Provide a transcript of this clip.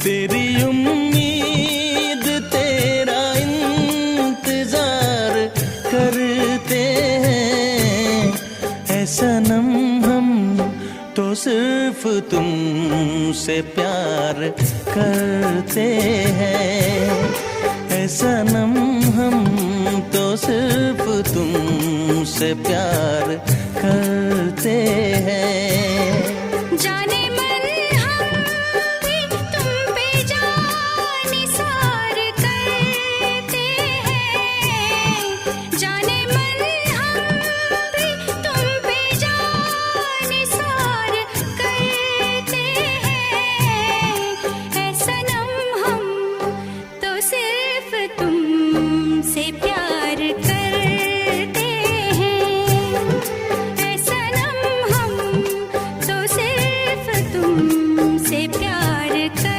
तेरी उम्मीद तेरा इंतजार करते हैं। ऐ सनम हम तो सिर्फ तुमसे प्यार करते हैं। ऐ सनम हम तो सिर्फ तुमसे प्यार करते हैं। जाने मन हम भी तुम पे जान निसार करते हैं। जाने मन हम भी तुम पे जान निसार करते हैं। ऐ सनम हम तो सिर्फ तुमसे प्यार